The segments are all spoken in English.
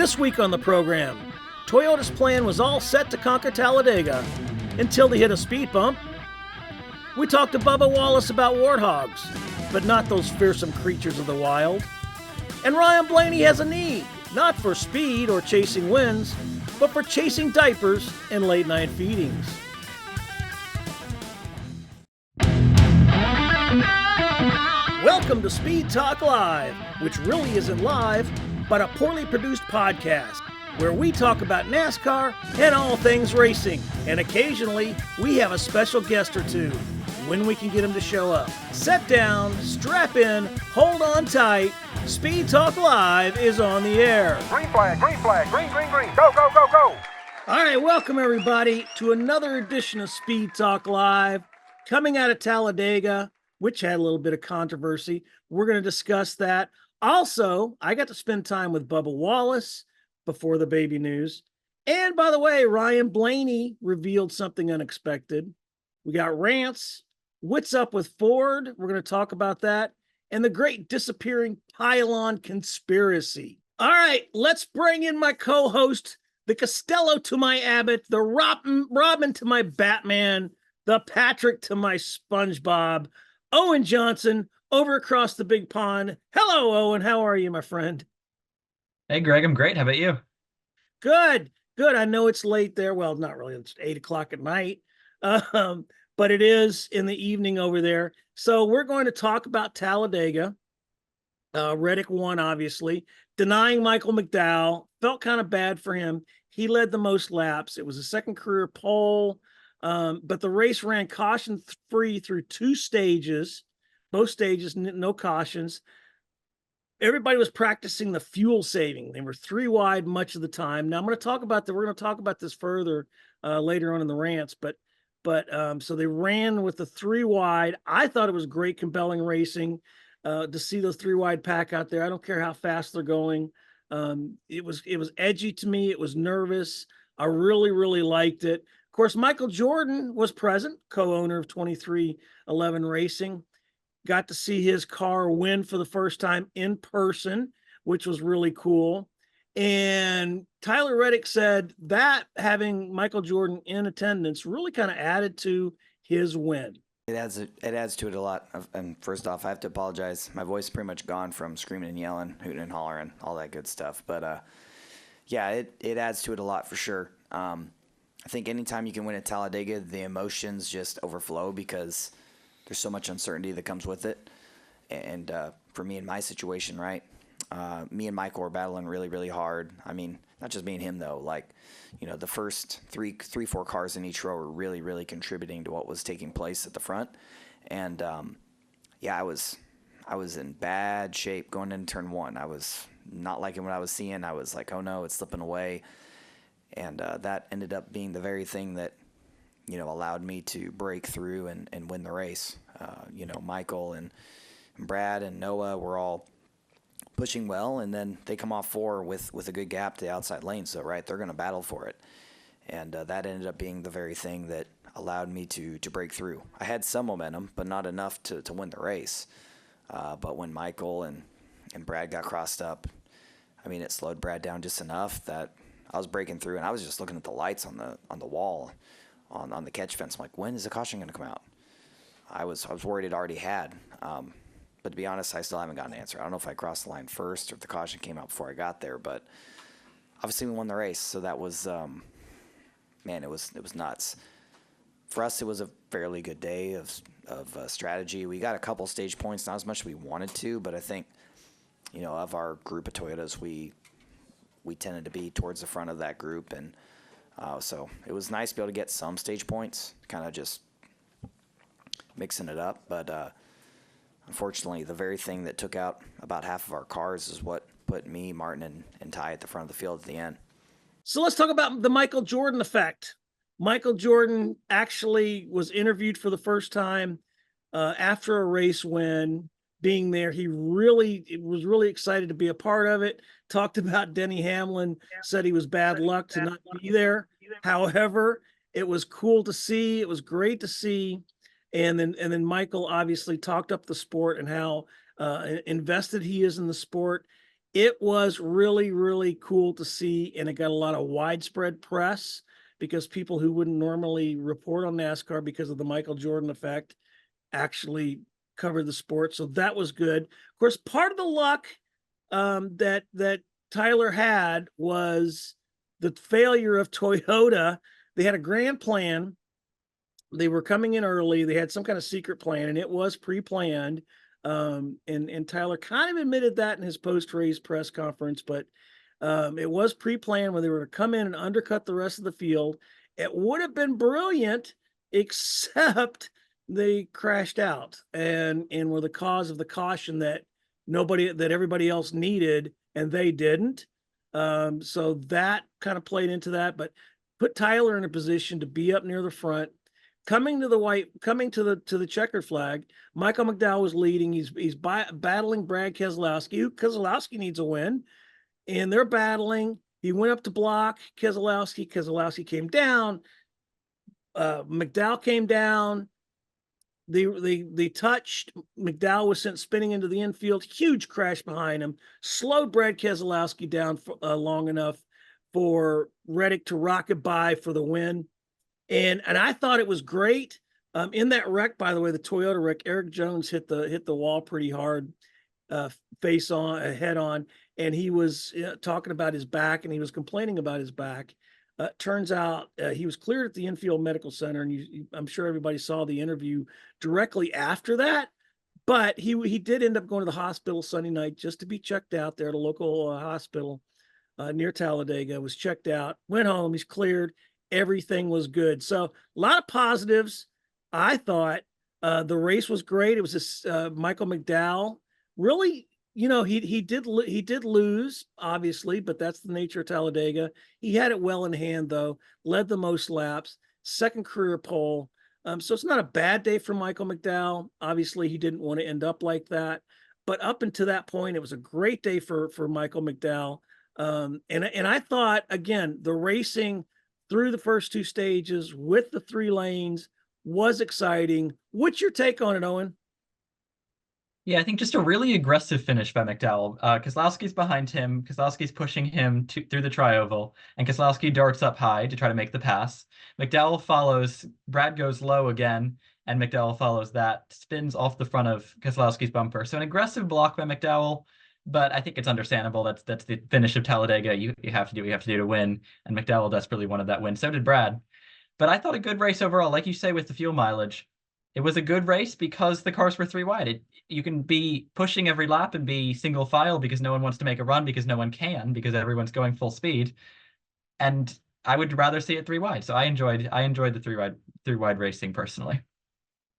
This week on the program, Toyota's plan was all set to conquer Talladega until they hit a speed bump. We talked to Bubba Wallace about warthogs, but not those fearsome creatures of the wild. And Ryan Blaney has a need, not for speed or chasing wins, but for chasing diapers and late night feedings. Welcome to Speed Talk Live, which really isn't live, but a poorly produced podcast where we talk about NASCAR and all things racing. And occasionally, we have a special guest or two when we can get them to show up. Sit down, strap in, hold on tight. Speed Talk Live is on the air. Green flag, green, go, go, go, go. All right, welcome everybody to another edition of Speed Talk Live, coming out of Talladega, which had a little bit of controversy. We're going to discuss that. Also, I got to spend time with Bubba Wallace before the baby news. And by the way, Ryan Blaney revealed something unexpected. We got rants. What's up with Ford? We're going to talk about that. And the great disappearing pylon conspiracy. All right, let's bring in my co-host, the Costello to my Abbott, the Robin to my Batman, the Patrick to my SpongeBob, Owen Johnson, over across the big pond. Hello, Owen. How are you, my friend? Hey, Greg. I'm great. How about you? Good. I know it's late there. Well, not really. It's 8 o'clock at night, but it is in the evening over there. So we're going to talk about Talladega. Reddick won, obviously. Denying Michael McDowell. Felt kind of bad for him. He led the most laps. It was a second career pole, but the race ran caution-free through two stages. Both stages, no cautions. Everybody was practicing the fuel saving. They were three wide much of the time. Now we're going to talk about this further later on in the rants, but so they ran with the three wide. I thought it was great, compelling racing to see those three wide pack out there. I don't care how fast they're going. It was edgy to me. It was nervous. I really, really liked it. Of course, Michael Jordan was present, co-owner of 2311 Racing. Got to see his car win for the first time in person, which was really cool. And Tyler Reddick said that having Michael Jordan in attendance really kind of added to his win. It adds to it a lot. And first off, I have to apologize. My voice is pretty much gone from screaming and yelling, hooting and hollering, all that good stuff. But yeah, it adds to it a lot for sure. I think anytime you can win at Talladega, the emotions just overflow because there's so much uncertainty that comes with it. And for me in my situation, right, me and Michael were battling really, really hard. I mean, not just me and him, though. Like, you know, the first four cars in each row were really, really contributing to what was taking place at the front. And, yeah, I was in bad shape going into turn one. I was not liking what I was seeing. I was like, oh, no, it's slipping away. And that ended up being the very thing that, you know, allowed me to break through and win the race. You know, Michael and Brad and Noah were all pushing well, and then they come off four with a good gap to the outside lane. So, right, they're going to battle for it. And that ended up being the very thing that allowed me to break through. I had some momentum, but not enough to win the race. But when Michael and Brad got crossed up, I mean, it slowed Brad down just enough that I was breaking through, and I was just looking at the lights on the wall on the catch fence. I'm like, when is the caution going to come out? I was worried it already had. But to be honest, I still haven't gotten an answer. I don't know if I crossed the line first or if the caution came out before I got there, but obviously we won the race. So that was, man, it was nuts. For us, it was a fairly good day of strategy. We got a couple stage points, not as much as we wanted to, but I think, you know, of our group of Toyotas, we tended to be towards the front of that group, and so it was nice to be able to get some stage points, kind of just mixing it up. But unfortunately, the very thing that took out about half of our cars is what put me, Martin, and Ty at the front of the field at the end. So let's talk about the Michael Jordan effect. Michael Jordan actually was interviewed for the first time after a race win. Being there, he was really excited to be a part of it. Talked about Denny Hamlin, said he was bad luck to not be there. However, it was cool to see. It was great to see. And then Michael obviously talked up the sport and how invested he is in the sport. It was really, really cool to see, and it got a lot of widespread press because people who wouldn't normally report on NASCAR because of the Michael Jordan effect actually covered the sport. So that was good. Of course, part of the luck that Tyler had was the failure of Toyota. They had a grand plan. They were coming in early. They had some kind of secret plan, and it was pre-planned. And Tyler kind of admitted that in his post-race press conference, but it was pre-planned when they were to come in and undercut the rest of the field. It would have been brilliant, except they crashed out and were the cause of the caution that everybody else needed, and they didn't. So that kind of played into that, but put Tyler in a position to be up near the front. Coming to the checkered flag, Michael McDowell was leading. He's battling Brad Keselowski. Keselowski needs a win, and they're battling. He went up to block Keselowski. Keselowski came down. McDowell came down. They touched. McDowell was sent spinning into the infield. Huge crash behind him. Slowed Brad Keselowski down long enough for Reddick to rocket by for the win. And I thought it was great. In that wreck, by the way, the Toyota wreck, Eric Jones hit the wall pretty hard, head on, and he was talking about his back, and he was complaining about his back. Turns out he was cleared at the infield medical center, and I'm sure everybody saw the interview directly after that. But he did end up going to the hospital Sunday night just to be checked out there at a local hospital near Talladega. Was checked out, went home, he's cleared. Everything was good. So a lot of positives. I thought the race was great. It was this Michael McDowell. Really, he did lose, obviously, but that's the nature of Talladega. He had it well in hand, though. Led the most laps, second career pole. So it's not a bad day for Michael McDowell. Obviously, he didn't want to end up like that. But up until that point, it was a great day for Michael McDowell. And I thought, again, the racing through the first two stages with the 3 lanes was exciting. What's your take on it, Owen? Yeah, I think just a really aggressive finish by McDowell. Keselowski's behind him. Keselowski's pushing him through the tri-oval, and Keselowski darts up high to try to make the pass. McDowell follows. Brad goes low again, and McDowell follows that, spins off the front of Keselowski's bumper. So an aggressive block by McDowell, but I think it's understandable. That's the finish of Talladega. You have to do what you have to do to win, and McDowell desperately wanted that win. So did Brad. But I thought a good race overall, like you say, with the fuel mileage. It was a good race because the cars were 3 wide. You can be pushing every lap and be single file because no one wants to make a run because no one can because everyone's going full speed. And I would rather see it 3 wide. So I enjoyed the 3 wide racing personally.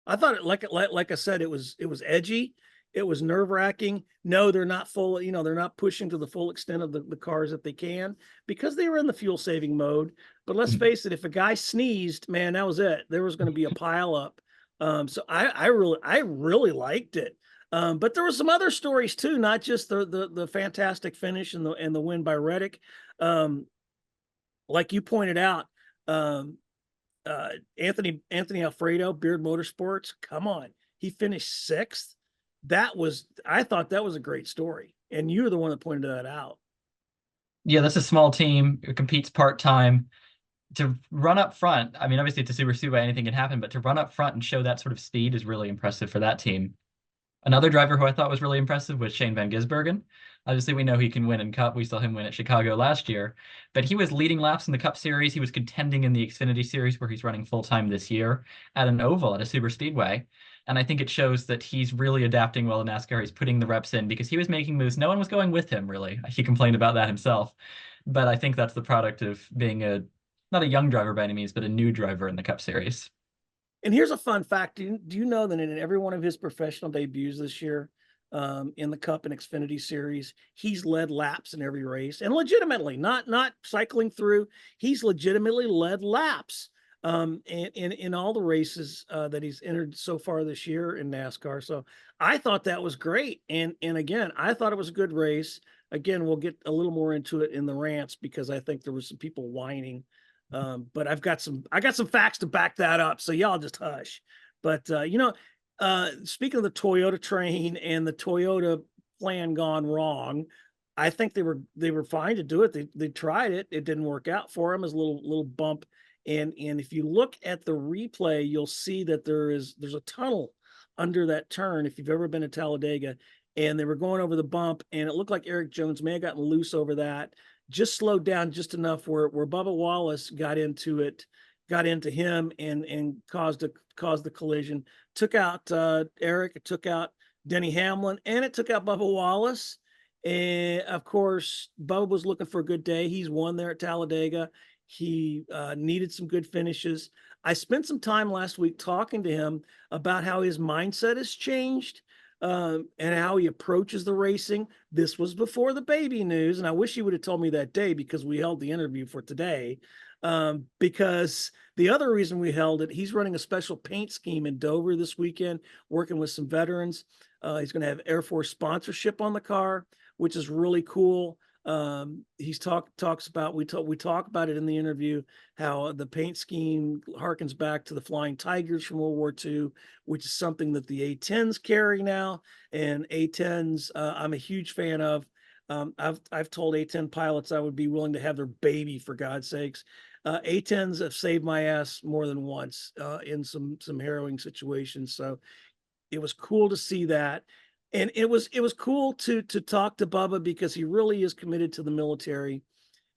I thought it like I said, it was edgy. It was nerve-wracking. No, they're not full, they're not pushing to the full extent of the cars that they can because they were in the fuel saving mode. But let's face it, if a guy sneezed, man, that was it. There was going to be a pile up. So I really liked it. But there were some other stories too, not just the fantastic finish and the win by Reddick. Like you pointed out, Anthony Alfredo, Beard Motorsports. Come on, he finished 6th. I thought that was a great story, and you were the one that pointed that out. Yeah, that's a small team. It competes part-time. To run up front, I mean, obviously it's a super speedway, anything can happen, but to run up front and show that sort of speed is really impressive for that team. Another driver who I thought was really impressive was Shane Van Gisbergen. Obviously, we know he can win in Cup. We saw him win at Chicago last year, but he was leading laps in the Cup Series. He was contending in the Xfinity Series, where he's running full-time this year at an oval at a super speedway. And I think it shows that he's really adapting well to NASCAR. He's putting the reps in because he was making moves. No one was going with him, really. He complained about that himself. But I think that's the product of being not a young driver by any means, but a new driver in the Cup Series. And here's a fun fact. Do you know that in every one of his professional debuts this year, in the Cup and Xfinity Series, he's led laps in every race, and legitimately, not cycling through. He's legitimately led laps in all the races that he's entered so far this year in NASCAR. So I thought that was great. And again, I thought it was a good race. Again, we'll get a little more into it in the rants because I think there was some people whining. But I got some facts to back that up. So y'all just hush. But speaking of the Toyota train and the Toyota plan gone wrong, I think they were fine to do it. They tried it. It didn't work out for them as a little bump. And if you look at the replay, you'll see that there's a tunnel under that turn. If you've ever been to Talladega, and they were going over the bump, and it looked like Eric Jones may have gotten loose over that, just slowed down just enough where Bubba Wallace got into him and caused the collision. Took out Eric, it took out Denny Hamlin, and it took out Bubba Wallace. And of course, Bubba was looking for a good day. He's won there at Talladega. He needed some good finishes. I spent some time last week talking to him about how his mindset has changed, and how he approaches the racing. This was before the baby news, and I wish he would have told me that day because we held the interview for today. Because the other reason we held it, he's running a special paint scheme in Dover this weekend, working with some veterans. He's going to have Air Force sponsorship on the car, which is really cool. He's talks about, we talk about it in the interview, how the paint scheme harkens back to the Flying Tigers from World War II, which is something that the A-10s carry now. And A-10s, I'm a huge fan of. I've told A-10 pilots I would be willing to have their baby, for God's sakes. A-10s have saved my ass more than once in some harrowing situations. So it was cool to see that. And it was cool to talk to Bubba because he really is committed to the military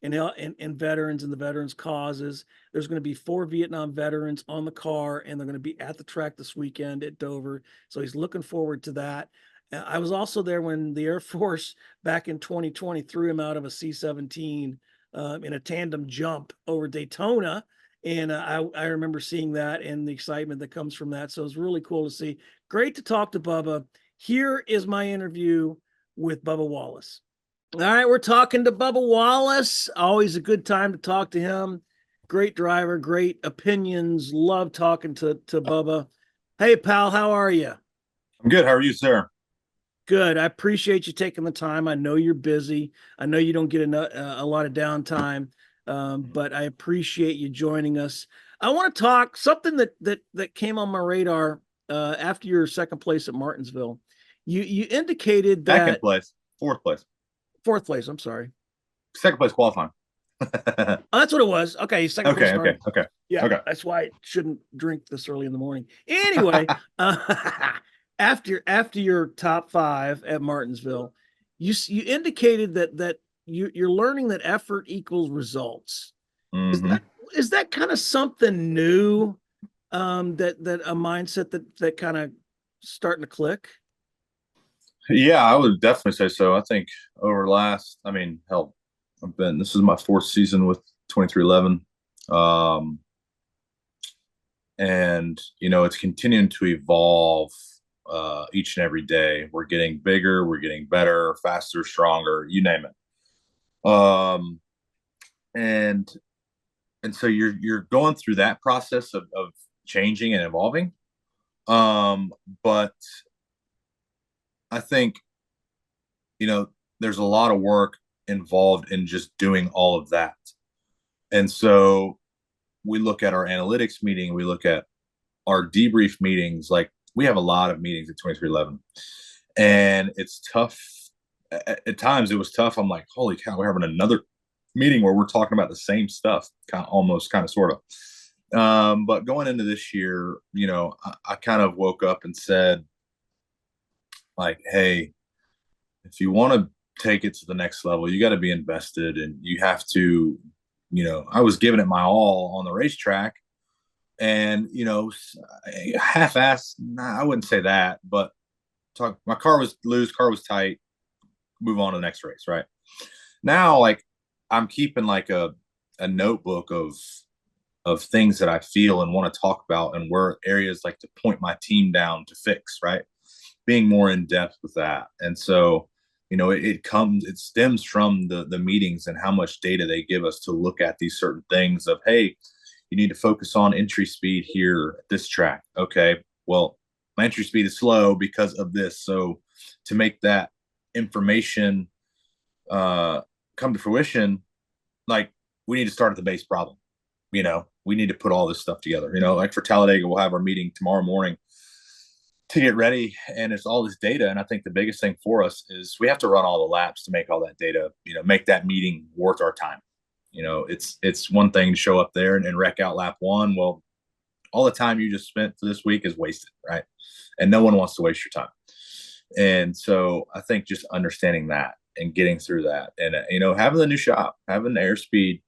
and veterans and the veterans causes. There's going to be 4 Vietnam veterans on the car, and they're going to be at the track this weekend at Dover. So he's looking forward to that. I was also there when the Air Force back in 2020 threw him out of a C-17 in a tandem jump over Daytona. And I remember seeing that and the excitement that comes from that. So it was really cool to see. Great to talk to Bubba. Here is my interview with Bubba Wallace. All right, we're talking to Bubba Wallace. Always a good time to talk to him. Great driver, great opinions. Love talking to Bubba. Hey, pal, how are you? I'm good. How are you, sir? Good. I appreciate you taking the time. I know you're busy. I know you don't get a lot of downtime, but I appreciate you joining us. I want to talk something that came on my radar after your second place at Martinsville. You indicated that Second place, fourth place. I'm sorry, second place qualifying. oh, that's what it was. Okay, second place. Okay. Yeah, Okay. that's why I shouldn't drink this early in the morning. Anyway, after your top 5 at Martinsville, you indicated that you're learning that effort equals results. Mm-hmm. Is that kind of something new? That a mindset that kind of starting to click? Yeah, I would definitely say so. I think hell, this is my 4th season with 2311. And it's continuing to evolve each and every day. We're getting bigger, we're getting better, faster, stronger, you name it. And so you're going through that process of changing and evolving. But I think, there's a lot of work involved in just doing all of that. And so we look at our analytics meeting, we look at our debrief meetings. Like, we have a lot of meetings at 2311, and it's tough. At times it was tough. I'm like, holy cow, we're having another meeting where we're talking about the same stuff, kind of, sort of. But going into this year, I kind of woke up and said, like, hey, if you want to take it to the next level, you got to be invested, and you have to, I was giving it my all on the racetrack, and, half-assed, I wouldn't say that, but my car was loose, car was tight, move on to the next race, right? Now, like, I'm keeping like a notebook of things that I feel and want to talk about, and where areas like to point my team down to fix, right? Being more in depth with that. And so, it stems from the meetings and how much data they give us to look at these certain things of, hey, you need to focus on entry speed here at this track. Okay, well, my entry speed is slow because of this. So to make that information come to fruition, like, we need to start at the base problem. We need to put all this stuff together. Like for Talladega, we'll have our meeting tomorrow morning. to get ready, and it's all this data. And I think the biggest thing for us is we have to run all the laps to make all that data, make that meeting worth our time. It's one thing to show up there and wreck out lap one. Well, all the time you just spent for this week is wasted, right? And no one wants to waste your time. And so I think just understanding that and getting through that, and having the new shop, having the airspeed,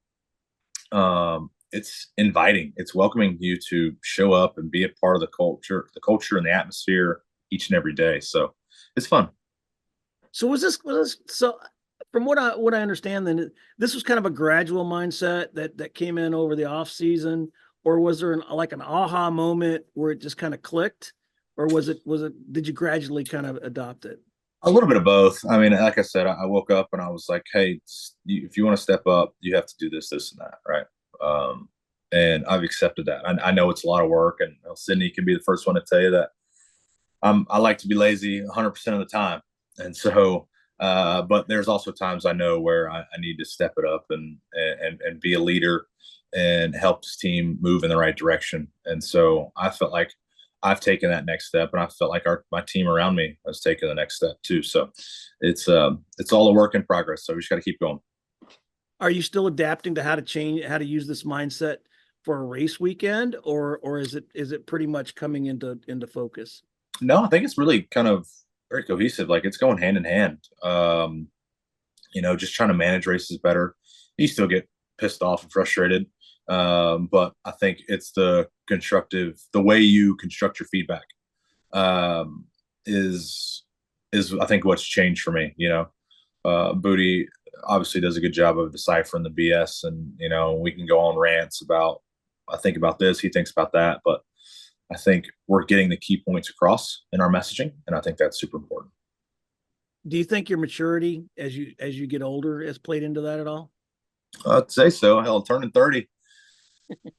it's inviting, it's welcoming you to show up and be a part of the culture and the atmosphere each and every day. So it's fun. So was this so? From what I understand, then this was kind of a gradual mindset that came in over the off season, or was there like an aha moment where it just kind of clicked, or was it did you gradually kind of adopt it? A little bit of both. I mean, like I said, I woke up and I was like, hey, if you want to step up, you have to do this, this, and that, right? And I've accepted that. I know it's a lot of work, and Sydney can be the first one to tell you that I like to be lazy 100% of the time. And so, but there's also times I know where I need to step it up and be a leader and help this team move in the right direction. And so I felt like I've taken that next step, and I felt like my team around me has taken the next step too. So it's all a work in progress. So we just got to keep going. Are you still adapting to how to use this mindset for a race weekend, or is it pretty much coming into focus? No, I think it's really kind of very cohesive. Like, it's going hand in hand. Just trying to manage races better. You still get pissed off and frustrated. But I think it's the way you construct your feedback, is I think what's changed for me. Booty obviously does a good job of deciphering the BS, and we can go on rants about, I think about this, he thinks about that, but I think we're getting the key points across in our messaging, and I think that's super important. Do you think your maturity as you get older has played into that at all? I'd say so. Hell, turning 30,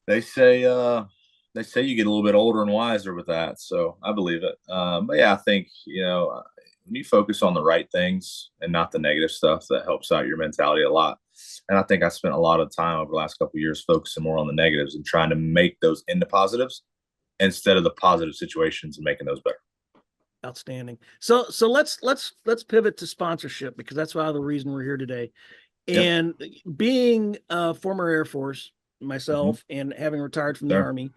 they say you get a little bit older and wiser with that. So I believe it. But yeah, I think when you focus on the right things and not the negative stuff, that helps out your mentality a lot. And I think I spent a lot of time over the last couple of years focusing more on the negatives and trying to make those into positives instead of the positive situations and making those better. Outstanding. So let's pivot to sponsorship, because that's why the reason we're here today. And being a former Air Force myself, and having retired from the Army,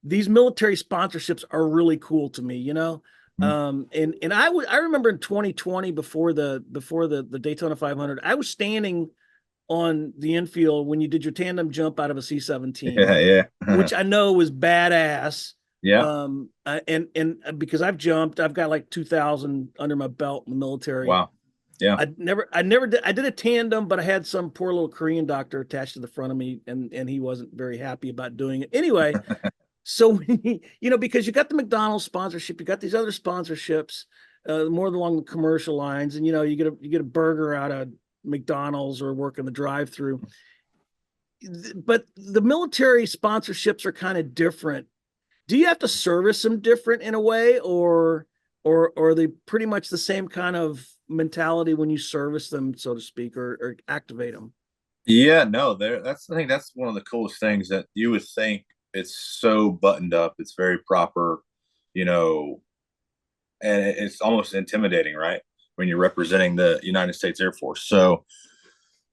these military sponsorships are really cool to me, and I remember in 2020, before the Daytona 500, I was standing on the infield when you did your tandem jump out of a C-17, which I know was badass. Yeah. And because I've got like 2,000 under my belt in the military. Wow. Yeah. I did a tandem, but I had some poor little Korean doctor attached to the front of me, and he wasn't very happy about doing it. Anyway, so, because you got the McDonald's sponsorship, you got these other sponsorships, more along the commercial lines, and, you get a burger out of McDonald's or work in the drive-through. But the military sponsorships are kind of different. Do you have to service them different in a way, or are they pretty much the same kind of mentality when you service them, so to speak, or activate them? Yeah, no, I think that's one of the coolest things, that you would think it's so buttoned up, it's very proper, and it's almost intimidating, right? When you're representing the United States Air Force. So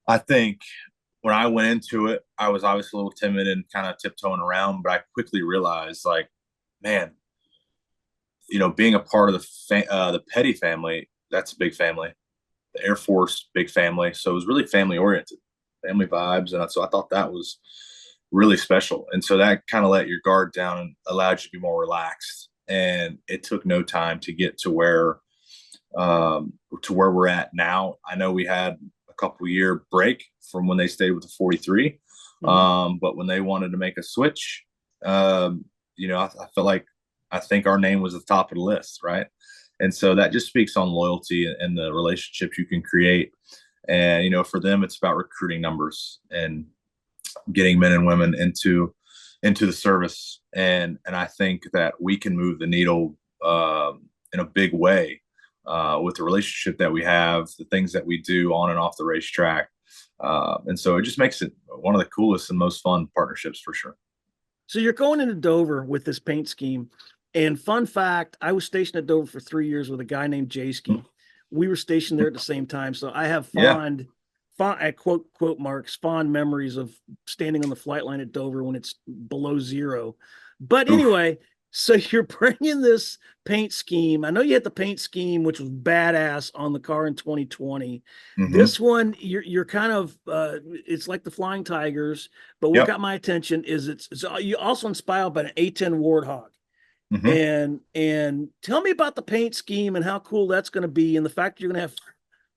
I think when I went into it, I was obviously a little timid and kind of tiptoeing around, but I quickly realized, like, man, being a part of the Petty family, that's a big family. The Air Force, big family. So it was really family oriented, family vibes. And so I thought that was really special. And so that kind of let your guard down and allowed you to be more relaxed. And it took no time to get to where we're at now. I know we had a couple year break from when they stayed with the 43. But when they wanted to make a switch, I felt like, I think our name was at the top of the list, right? And so that just speaks on loyalty and the relationships you can create. And, for them, it's about recruiting numbers and getting men and women into the service. And I think that we can move the needle in a big way with the relationship that we have, the things that we do on and off the racetrack. And so it just makes it one of the coolest and most fun partnerships for sure. So you're going into Dover with this paint scheme. And fun fact, I was stationed at Dover for 3 years with a guy named Jayski. We were stationed there at the same time. So I have fond at quote marks, fond memories of standing on the flight line at Dover when it's below zero. But anyway, so you're bringing this paint scheme. I know you had the paint scheme, which was badass on the car in 2020. This one, you're kind of, it's like the Flying Tigers, but what got my attention is it's you also inspired by an A10 Warthog. And tell me about the paint scheme and how cool that's going to be, and the fact you're going to have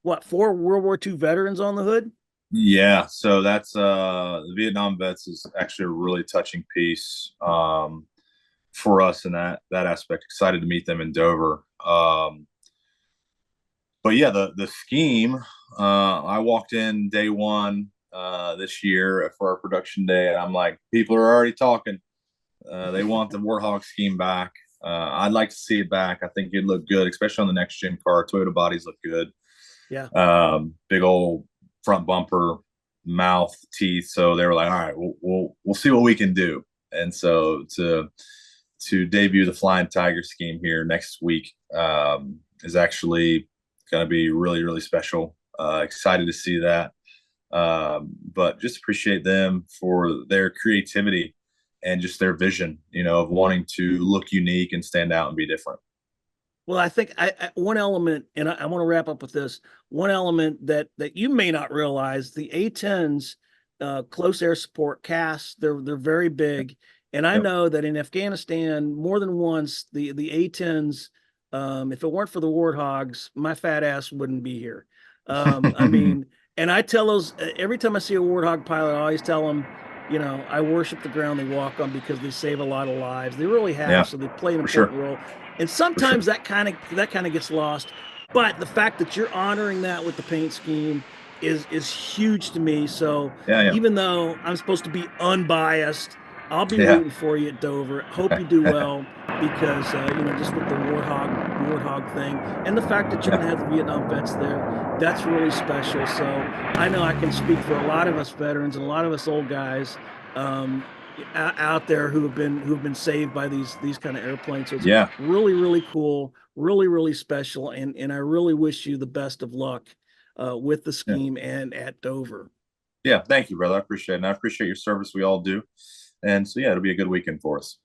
what, 4 World War II veterans on the hood. Yeah, so that's the Vietnam vets is actually a really touching piece for us in that aspect. Excited to meet them in Dover. But yeah, the scheme. I walked in day one this year for our production day, and I'm like, people are already talking. They want the Warthog scheme back. I'd like to see it back. I think it'd look good, especially on the next gen car. Toyota bodies look good. Yeah. Big old front bumper, mouth, teeth. So they were like, all right, we'll see what we can do. And so to debut the Flying Tiger scheme here next week is actually going to be really, really special. Excited to see that. But just appreciate them for their creativity and just their vision, of wanting to look unique and stand out and be different. Well, I think one element, and I want to wrap up with this, one element that you may not realize, the A10s, close air support casts, they're very big. And I know that in Afghanistan, more than once, the A10s, if it weren't for the Warthogs, my fat ass wouldn't be here. I mean, and I tell those, every time I see a Warthog pilot, I always tell them, I worship the ground they walk on because they save a lot of lives. They really have. So they play an important role. And sometimes that kind of gets lost. But the fact that you're honoring that with the paint scheme is huge to me. So even though I'm supposed to be unbiased, I'll be rooting for you at Dover. Hope you do well because just with the Warthog thing and the fact that you're going to have the Vietnam vets there, that's really special. So I know I can speak for a lot of us veterans and a lot of us old guys out there who have been saved by these kind of airplanes. So it's really, really cool, really, really special, and I really wish you the best of luck with the scheme and at Dover. Yeah, thank you, brother. I appreciate it. And I appreciate your service. We all do. And so it'll be a good weekend for us.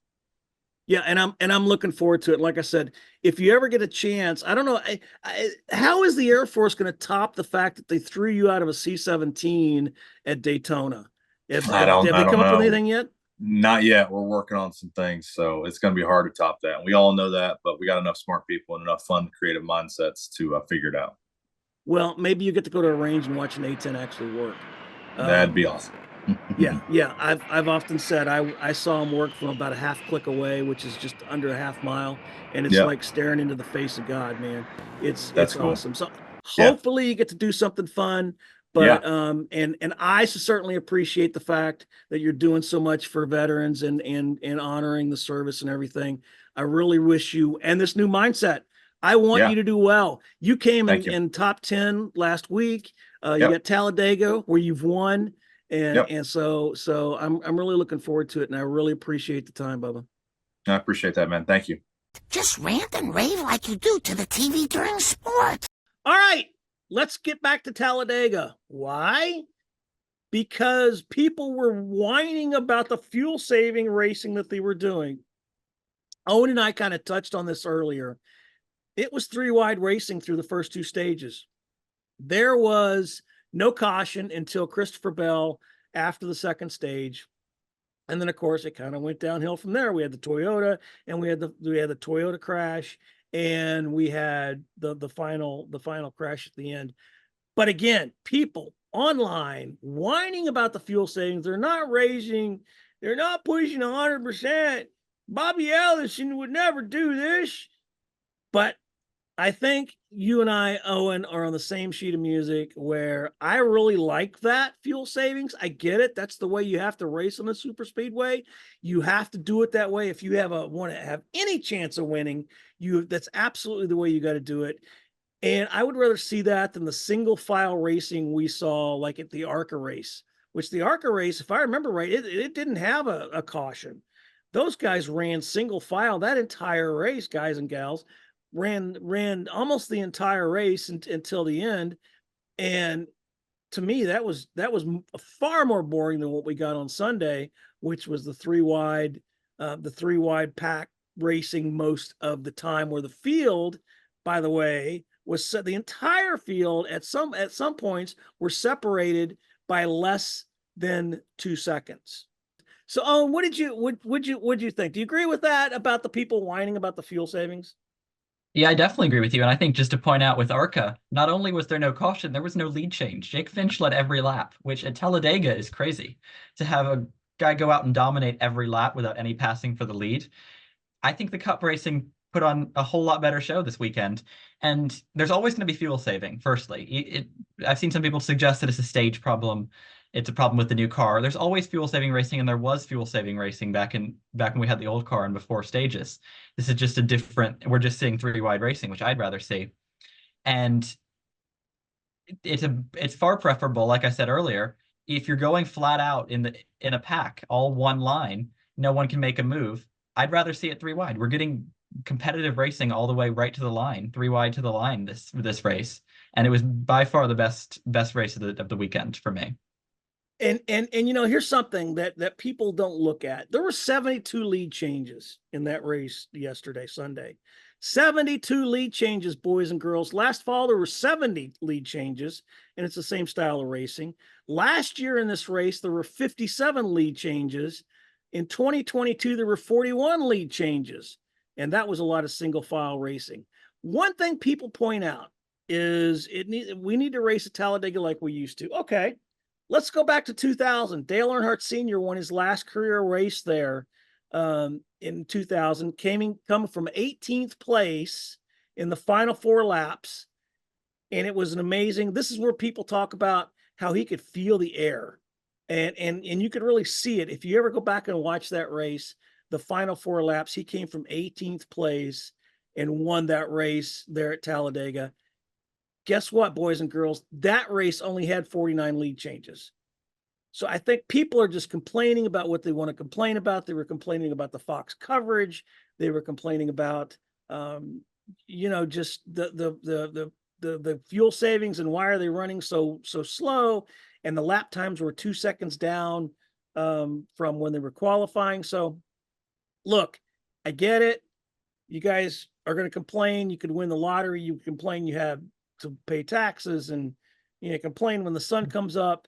Yeah, and I'm looking forward to it. Like I said, if you ever get a chance, I don't know, how is the Air Force going to top the fact that they threw you out of a C-17 at Daytona? Have they come up with anything yet? Not yet. We're working on some things, so it's going to be hard to top that. And we all know that, but we got enough smart people and enough fun, creative mindsets to figure it out. Well, maybe you get to go to a range and watch an A-10 actually work. That'd be awesome. Yeah. I've often said I saw him work from about a half click away, which is just under a half mile, and it's like staring into the face of God, man. It's cool. Awesome. So hopefully you get to do something fun. But and I certainly appreciate the fact that you're doing so much for veterans and honoring the service and everything. I really wish you and this new mindset. I want you to do well. You came in top 10 last week. You got Talladega where you've won. And so I'm really looking forward to it, and I really appreciate the time, Bubba. I appreciate that, man. Thank you. Just rant and rave like you do to the TV during sport. All right, let's get back to Talladega. Why? Because people were whining about the fuel-saving racing that they were doing. Owen and I kind of touched on this earlier. It was 3-wide racing through the first 2 stages. There was no caution until Christopher Bell after the second stage. And then of course it kind of went downhill from there. We had the Toyota and we had the Toyota crash, and we had the final crash at the end. But again, people online whining about the fuel savings. They're not pushing 100%. Bobby Allison would never do this. But I think you and I, Owen, are on the same sheet of music where I really like that fuel savings. I get it. That's the way you have to race on a super speedway. You have to do it that way. If you want to have any chance of winning, that's absolutely the way you got to do it. And I would rather see that than the single file racing we saw like at the ARCA race, which the ARCA race, if I remember right, it didn't have a caution. Those guys ran single file that entire race, guys and gals, ran almost the entire race until the end. And to me, that was far more boring than what we got on Sunday, which was the three wide pack racing most of the time, where the field, by the way, was the entire field at some points were separated by less than 2 seconds. So, Owen, what did you think? Do you agree with that about the people whining about the fuel savings? Yeah, I definitely agree with you. And I think just to point out with ARCA, not only was there no caution, there was no lead change. Jake Finch led every lap, which at Talladega is crazy. To have a guy go out and dominate every lap without any passing for the lead. I think the Cup racing put on a whole lot better show this weekend. And there's always going to be fuel saving, firstly. I've seen some people suggest that it's a stage problem. It's a problem with the new car. There's always fuel saving racing, and there was fuel saving racing back when we had the old car and before stages. This is just we're just seeing three wide racing, which I'd rather see. And it's far preferable, like I said earlier, if you're going flat out in a pack, all one line, no one can make a move. I'd rather see it three wide. We're getting competitive racing all the way right to the line, three wide to the line this race. And it was by far the best race of the weekend for me. And here's something that people don't look at. There were 72 lead changes in that race yesterday, Sunday. 72 lead changes, boys and girls. Last fall, there were 70 lead changes, and it's the same style of racing. Last year in this race, there were 57 lead changes. In 2022, there were 41 lead changes, and that was a lot of single file racing. One thing people point out is we need to race at Talladega like we used to. Okay. Let's go back to 2000. Dale Earnhardt Sr. won his last career race there in 2000, coming from 18th place in the final 4 laps. And it was an amazing, this is where people talk about how he could feel the air. And you could really see it. If you ever go back and watch that race, the final 4 laps, he came from 18th place and won that race there at Talladega. Guess what, boys and girls? That race only had 49 lead changes. So I think people are just complaining about what they want to complain about. They were complaining about the Fox coverage. They were complaining about, just the fuel savings and why are they running so slow? And the lap times were 2 seconds down from when they were qualifying. So, look, I get it. You guys are going to complain. You could win the lottery. You complain you have to pay taxes, and complain when the sun comes up,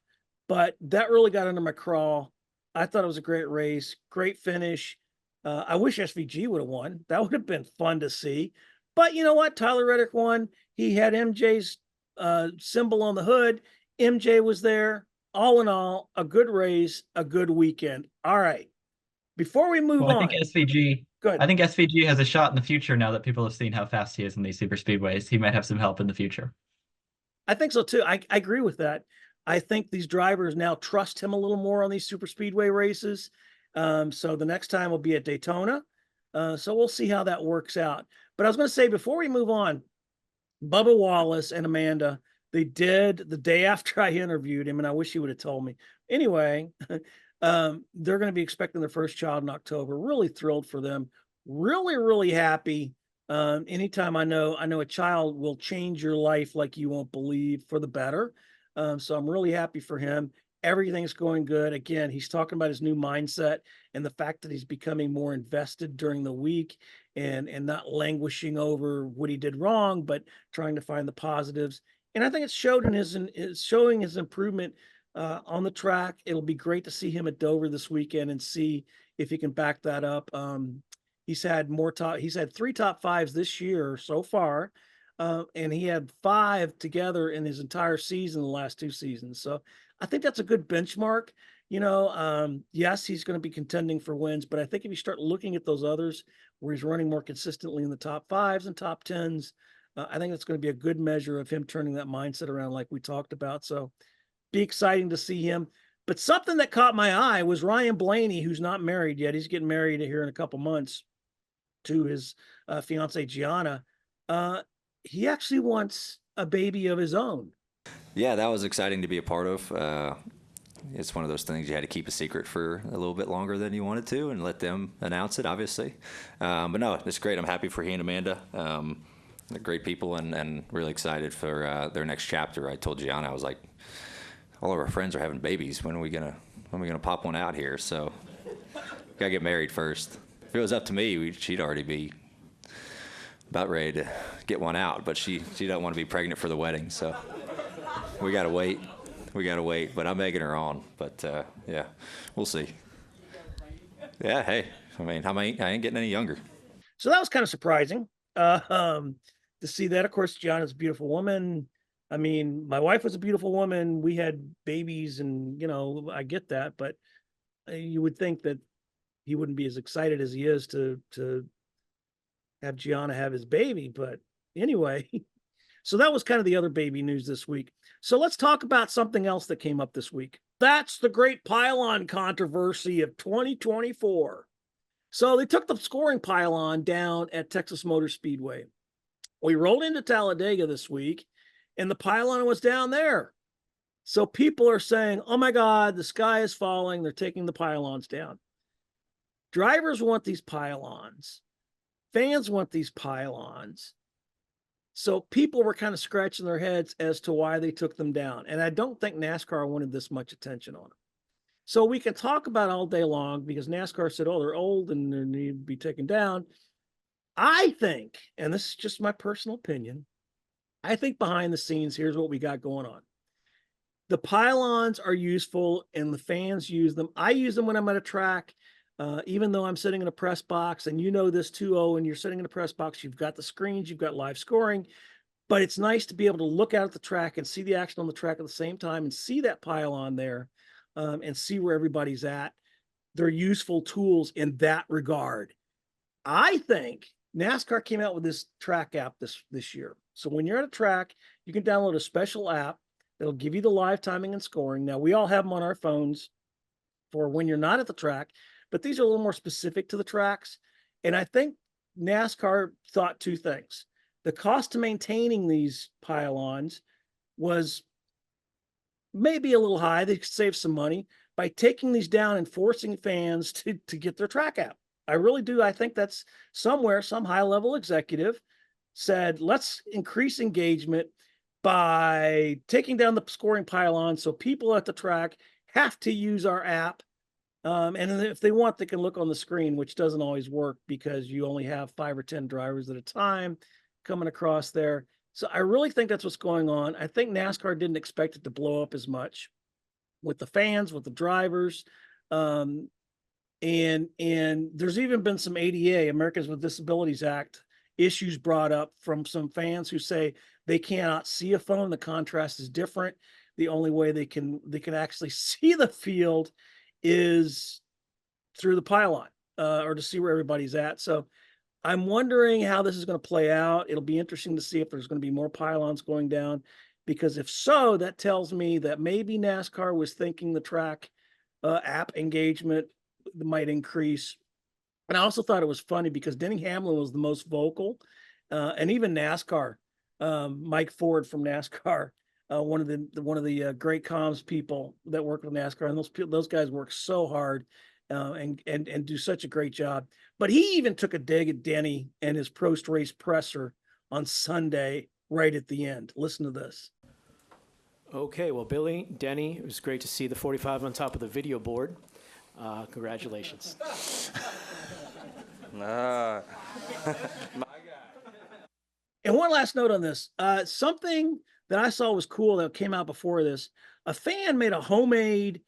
but that really got under my craw. I thought it was a great race, great finish. I wish SVG would have won. That would have been fun to see. But you know what? Tyler Reddick won. He had MJ's symbol on the hood. MJ was there. All in all, a good race, a good weekend. All right. Before we move on, I think SVG. Good. I think SVG has a shot in the future now that people have seen how fast he is in these super speedways. He might have some help in the future. I think so too. I agree with that. I think these drivers now trust him a little more on these super speedway races. So the next time will be at Daytona. So we'll see how that works out. But I was going to say, before we move on, Bubba Wallace and Amanda, they did the day after I interviewed him, and I wish he would have told me. Anyway, they're going to be expecting their first child in October. Really thrilled for them. Really, really happy. Anytime I know a child will change your life like you won't believe, for the better. So I'm really happy for him. Everything's going good. Again, he's talking about his new mindset and the fact that he's becoming more invested during the week and not languishing over what he did wrong, but trying to find the positives. And I think it's showing his improvement on the track. It'll be great to see him at Dover this weekend and see if he can back that up. He's had 3 top 5s this year so far. And he had 5 together in his entire season, the last 2 seasons. So I think that's a good benchmark. Yes, he's going to be contending for wins, but I think if you start looking at those others where he's running more consistently in the top 5s and top 10s, I think that's going to be a good measure of him turning that mindset around like we talked about. So be exciting to see him. But something that caught my eye was Ryan Blaney, who's not married yet. He's getting married here in a couple months to his fiancée, Gianna. He actually wants a baby of his own. Yeah, that was exciting to be a part of. it's one of those things you had to keep a secret for a little bit longer than you wanted to and let them announce it, obviously. But no, it's great. I'm happy for he and Amanda. They're great people and really excited for their next chapter. I told Gianna, I was like, all of our friends are having babies. When are we gonna pop one out here? So gotta get married first. If it was up to me, she'd already be about ready to get one out, but she doesn't want to be pregnant for the wedding, so we gotta wait. But I'm egging her on. But yeah, we'll see. Yeah, hey, I mean, I ain't getting any younger. So that was kind of surprising to see that. Of course, Gianna's a beautiful woman. I mean, my wife was a beautiful woman. We had babies, and I get that, but you would think that he wouldn't be as excited as he is to have Gianna have his baby. But anyway, so that was kind of the other baby news this week. So let's talk about something else that came up this week. That's the great pylon controversy of 2024. So they took the scoring pylon down at Texas Motor Speedway. We rolled into Talladega this week, and the pylon was down there. So people are saying, oh my God, the sky is falling. They're taking the pylons down. Drivers want these pylons. Fans want these pylons. So people were kind of scratching their heads as to why they took them down. And I don't think NASCAR wanted this much attention on them. So we can talk about all day long because NASCAR said, oh, they're old and they need to be taken down. I think, and this is just my personal opinion, I think behind the scenes, here's what we got going on. The pylons are useful and the fans use them. I use them when I'm at a track, even though I'm sitting in a press box, and this too, and you're sitting in a press box, you've got the screens, you've got live scoring, but it's nice to be able to look out at the track and see the action on the track at the same time and see that pylon there and see where everybody's at. They're useful tools in that regard. I think NASCAR came out with this track app this year. So when you're at a track, you can download a special app that'll give you the live timing and scoring. Now, we all have them on our phones for when you're not at the track, but these are a little more specific to the tracks. And I think NASCAR thought two things. The cost to maintaining these pylons was maybe a little high. They could save some money by taking these down and forcing fans to get their track app. I really do. I think that's somewhere, some high-level executive said, let's increase engagement by taking down the scoring pylon so people at the track have to use our app. And if they want, they can look on the screen, which doesn't always work because you only have 5 or 10 drivers at a time coming across there. So I really think that's what's going on. I think NASCAR didn't expect it to blow up as much with the fans, with the drivers. And there's even been some ADA, Americans with Disabilities Act, issues brought up from some fans who say they cannot see a phone. The contrast is different. The only way they can actually see the field is through the pylon or to see where everybody's at. So I'm wondering how this is going to play out. It'll be interesting to see if there's going to be more pylons going down, because if so, that tells me that maybe NASCAR was thinking the track app engagement might increase. And I also thought it was funny because Denny Hamlin was the most vocal, and even NASCAR, Mike Ford from NASCAR, one of the great comms people that work with NASCAR, and those guys work so hard and do such a great job. But he even took a dig at Denny and his post-race presser on Sunday right at the end. Listen to this. Okay, well, Billy, Denny, it was great to see the 45 on top of the video board. Congratulations. And one last note on this. Something that I saw was cool that came out before this. A fan made a homemade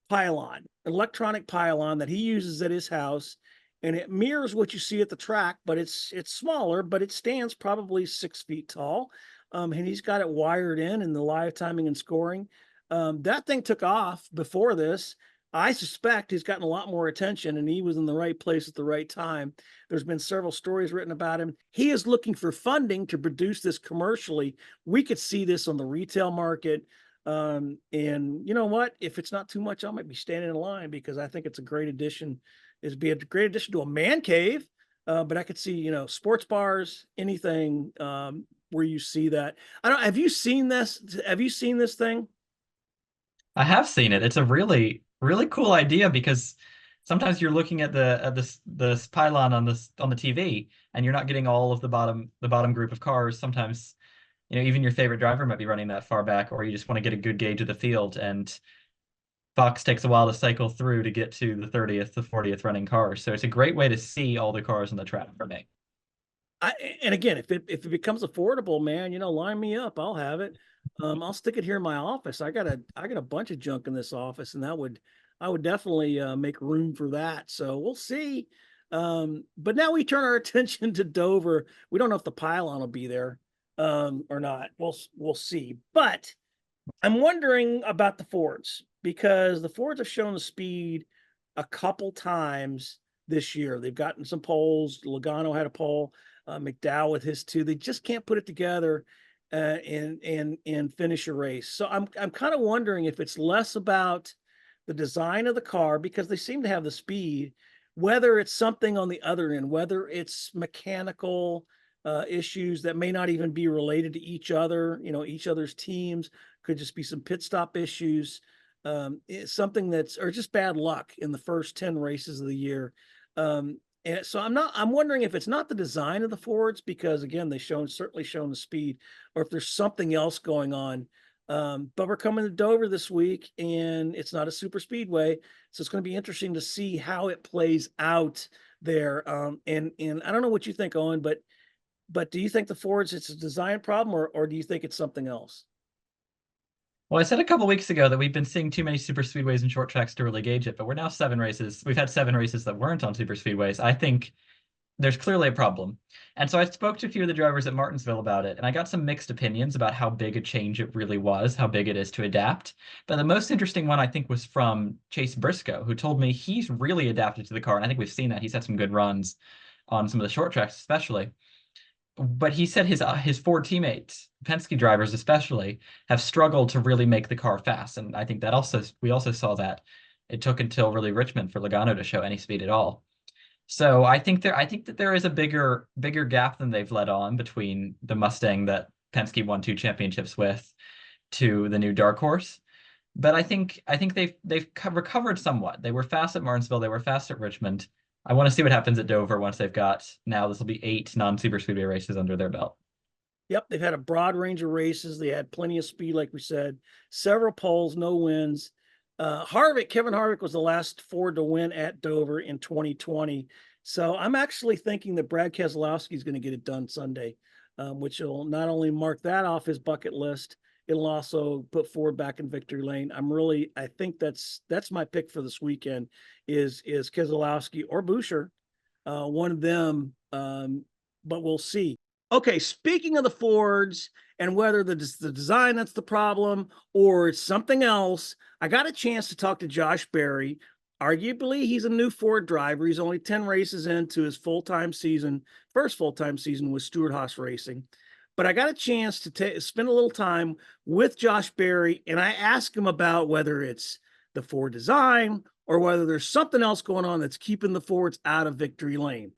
pylon, electronic pylon that he uses at his house, and it mirrors what you see at the track, but it's smaller, but it stands probably 6 feet tall. And he's got it wired in the live timing and scoring. That thing took off before this. I suspect he's gotten a lot more attention, and he was in the right place at the right time. There's been several stories written about him. He is looking for funding to produce this commercially. We could see this on the retail market. And you know what? If it's not too much, I might be standing in line because I think it's a great addition. It'd be a great addition to a man cave. But I could see, sports bars, anything where you see that. Have you seen this? Have you seen this thing? I have seen it. It's a really, really cool idea because sometimes you're looking at the pylon on the TV and you're not getting all of the bottom group of cars. Sometimes, even your favorite driver might be running that far back, or you just want to get a good gauge of the field. And Fox takes a while to cycle through to get to the 30th, the 40th running cars. So it's a great way to see all the cars on the track for me. And again, if it becomes affordable, man, line me up. I'll have it. I'll stick it here in my office. I got a bunch of junk in this office, and I would definitely make room for that. So we'll see. But now we turn our attention to Dover. We don't know if the pylon will be there or not. We'll see. But I'm wondering about the Fords because the Fords have shown the speed a couple times this year. They've gotten some poles. Logano had a pole. McDowell with his two. They just can't put it together and finish a race. So I'm kind of wondering if it's less about the design of the car because they seem to have the speed, whether it's something on the other end, whether it's mechanical issues that may not even be related to each other. Each other's teams could just be some pit stop issues. It's something or just bad luck in the first 10 races of the year. And so I'm wondering if it's not the design of the Fords, because again, certainly shown the speed, or if there's something else going on. But we're coming to Dover this week and it's not a super speedway. So it's going to be interesting to see how it plays out there. And I don't know what you think, Owen, but do you think the Fords, it's a design problem or do you think it's something else? Well, I said a couple weeks ago that we've been seeing too many super speedways and short tracks to really gauge it, but we're now 7 races. We've had 7 races that weren't on super speedways. I think there's clearly a problem. And so I spoke to a few of the drivers at Martinsville about it, and I got some mixed opinions about how big a change it really was, how big it is to adapt. But the most interesting one, I think, was from Chase Briscoe, who told me he's really adapted to the car. And I think we've seen that. He's had some good runs on some of the short tracks, especially. But he said his Ford teammates, Penske drivers especially, have struggled to really make the car fast. And I think that we also saw that it took until really Richmond for Logano to show any speed at all. So I think that there is a bigger gap than they've let on between the Mustang that Penske won 2 championships with to the new dark horse. But I think they've recovered somewhat. They were fast at Martinsville. They were fast at Richmond. I want to see what happens at Dover once they've got, now this will be 8 non-super speedway races under their belt. Yep, they've had a broad range of races. They had plenty of speed, like we said, several poles, no wins. Kevin Harvick was the last Ford to win at Dover in 2020. So I'm actually thinking that Brad Keselowski is going to get it done Sunday, which will not only mark that off his bucket list, it'll also put Ford back in victory lane. I think that's my pick for this weekend is Keselowski or Buescher, one of them. But we'll see. Okay, speaking of the Fords and whether the design that's the problem or it's something else, I got a chance to talk to Josh Berry. Arguably, he's a new Ford driver. He's only 10 races into his first full-time season with Stewart-Haas Racing. But I got a chance to spend a little time with Josh Berry, and I asked him about whether it's the Ford design or whether there's something else going on that's keeping the Fords out of victory lane.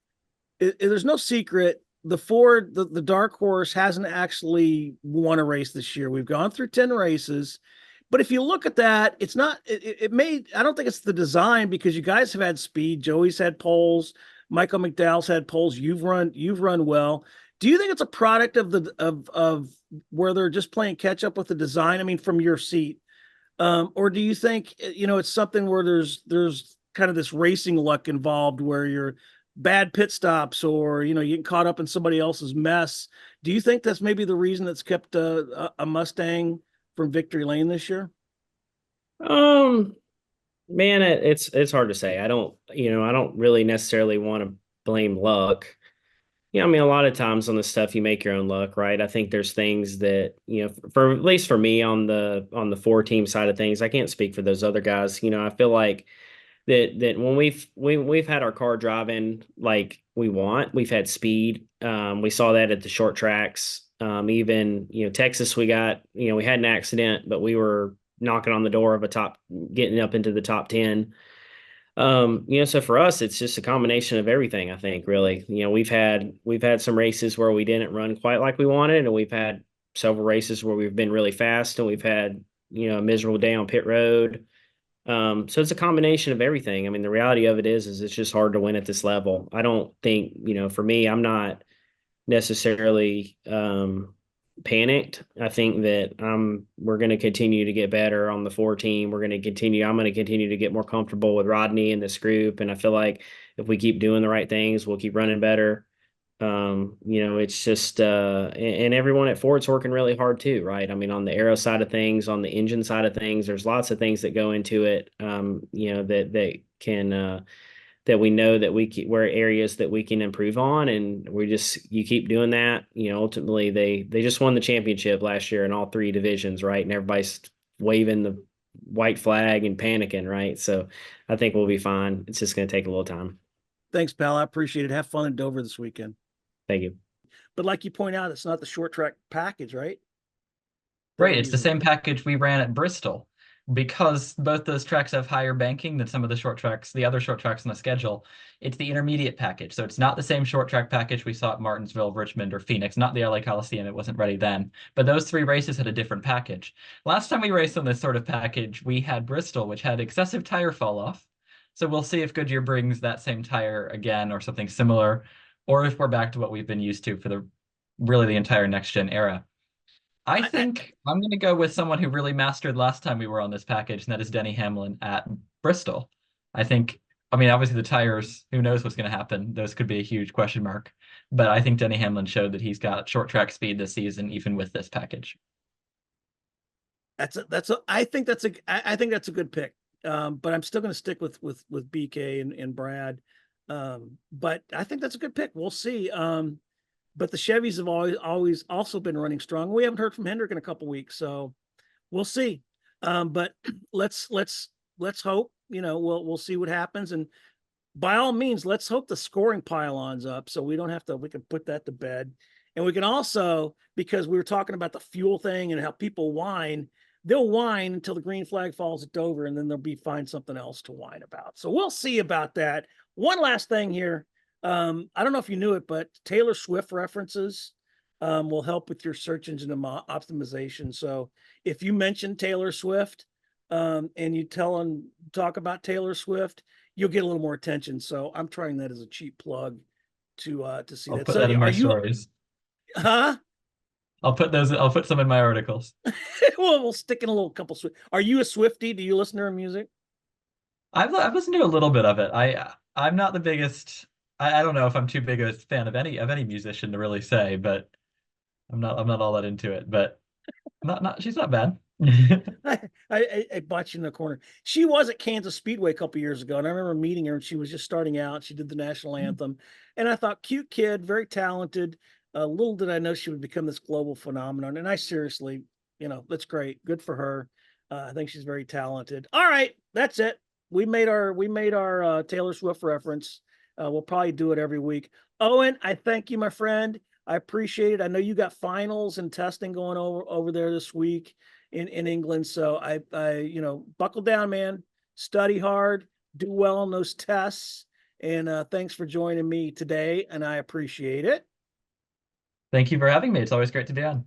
There's no secret. The Ford, the dark horse, hasn't actually won a race this year. We've gone through 10 races. But if you look at that, it's not, I don't think it's the design because you guys have had speed. Joey's had poles. Michael McDowell's had poles. You've run well. Do you think it's a product of where they're just playing catch up with the design? I mean, from your seat, or do you think it's something where there's kind of this racing luck involved where you're bad pit stops or you get caught up in somebody else's mess? Do you think that's maybe the reason that's kept a Mustang from victory lane this year? Man, it's hard to say. I don't really necessarily want to blame luck. I mean, a lot of times on this stuff, you make your own luck, right? I think there's things that, for at least for me on the 4 team side of things, I can't speak for those other guys. I feel like that when we've had our car driving like we want, we've had speed. We saw that at the short tracks. Even, Texas, we had an accident, but we were knocking on the door of getting up into the top 10. So for us, it's just a combination of everything, I think, really. We've had some races where we didn't run quite like we wanted, and we've had several races where we've been really fast, and we've had a miserable day on pit road. So it's a combination of everything. I mean, the reality of it is it's just hard to win at this level. I don't think, for me, I'm not necessarily panicked. I think that we're going to continue to get better on the 4 team. I'm going to continue to get more comfortable with Rodney and this group. And I feel like if we keep doing the right things, we'll keep running better. It's just and everyone at Ford's working really hard too, right? I mean, on the aero side of things, on the engine side of things, there's lots of things that go into it. That can that we know that where areas that we can improve on, and you keep doing that. Ultimately they just won the championship last year in all 3 divisions, right? And everybody's waving the white flag and panicking, right? So I think we'll be fine. It's just going to take a little time. Thanks, pal. I appreciate it. Have fun in Dover this weekend. Thank you. But like you point out, it's not the short track package, right? Right, it's the same package we ran at Bristol. Because both those tracks have higher banking than some of the other short tracks on the schedule, it's the intermediate package. So it's not the same short track package we saw at Martinsville, Richmond, or Phoenix, not the LA Coliseum. It wasn't ready then. But those 3 races had a different package. Last time we raced on this sort of package, we had Bristol, which had excessive tire fall off. So we'll see if Goodyear brings that same tire again or something similar, or if we're back to what we've been used to for the entire next gen era. I think I'm going to go with someone who really mastered last time we were on this package, and that is Denny Hamlin at Bristol. Obviously the tires, who knows what's going to happen? Those could be a huge question mark. But I think Denny Hamlin showed that he's got short track speed this season, even with this package. I think that's a good pick. But I'm still going to stick with BK and Brad. But I think that's a good pick. We'll see. But the Chevys have always also been running strong. We haven't heard from Hendrick in a couple weeks, so we'll see. But let's hope. We'll see what happens, and by all means, let's hope the scoring pylon's up, so we can put that to bed, and we can also, because we were talking about the fuel thing and how people whine. They'll whine until the green flag falls at Dover, and then they'll find something else to whine about. So we'll see about that. One last thing here. I don't know if you knew it, but Taylor Swift references will help with your search engine optimization. So if you mention Taylor Swift and you talk about Taylor Swift, you'll get a little more attention. So I'm trying that as a cheap plug to see I'll that. put that in my stories. Huh? I'll put some in my articles. Well, we'll stick in a little couple Swift. Are you a Swiftie? Do you listen to her music? I've listened to a little bit of it. I'm not the biggest. I don't know if I'm too big a fan of any musician to really say, but I'm not all that into it. But she's not bad. I bought you in the corner. She was at Kansas Speedway a couple years ago, and I remember meeting her, and she was just starting out. She did the national anthem, and I thought, cute kid, very talented. Little did I know she would become this global phenomenon. And I seriously, that's great. Good for her. I think she's very talented. All right, that's it. We made our Taylor Swift reference. We'll probably do it every week. Owen, I thank you, my friend. I appreciate it. I know you got finals and testing going over there this week in England. So I buckle down, man. Study hard, do well on those tests. And thanks for joining me today. And I appreciate it. Thank you for having me. It's always great to be on.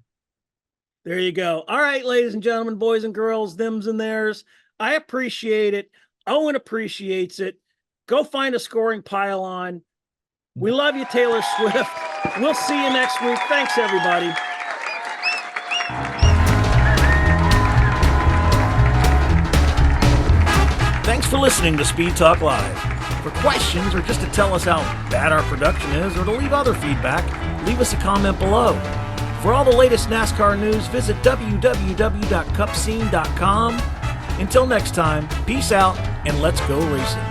There you go. All right, ladies and gentlemen, boys and girls, thems and theirs. I appreciate it. Owen appreciates it. Go find a scoring pylon. We love you, Taylor Swift. We'll see you next week. Thanks, everybody. Thanks for listening to Speed Talk Live. For questions or just to tell us how bad our production is or to leave other feedback, leave us a comment below. For all the latest NASCAR news, visit www.cupscene.com. Until next time, peace out and let's go racing.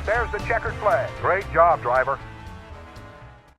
There's the checkered flag. Great job, driver.